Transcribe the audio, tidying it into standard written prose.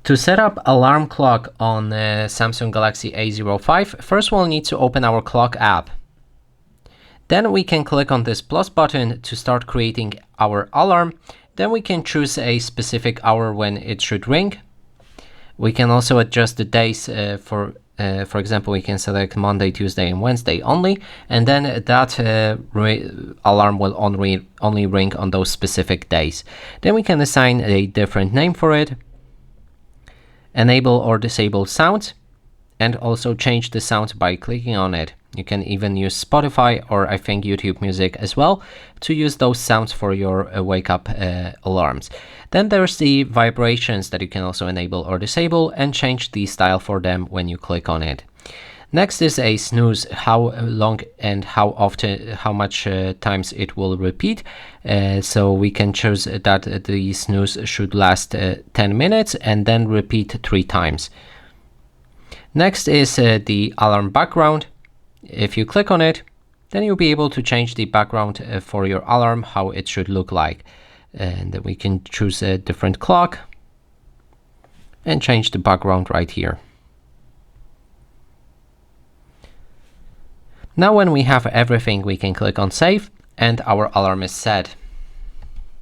To set up alarm clock on Samsung Galaxy A05, first we'll need to open our clock app. Then we can click on this plus button to start creating our alarm. Then we can choose a specific hour when it should ring. We can also adjust the days for example, we can select Monday, Tuesday, and Wednesday only, and then that alarm will only ring on those specific days. Then we can assign a different name for it, enable or disable sound, and also change the sound by clicking on it. You can even use Spotify or I think YouTube Music as well to use those sounds for your wake up alarms. Then there's the vibrations that you can also enable or disable and change the style for them when you click on it. Next is a snooze, how long and how often, how much times it will repeat. So we can choose that the snooze should last 10 minutes and then repeat 3 times. Next is the alarm background. If you click on it, then you'll be able to change the background for your alarm, how it should look like. And then we can choose a different clock and change the background right here. Now when we have everything, we can click on save and our alarm is set.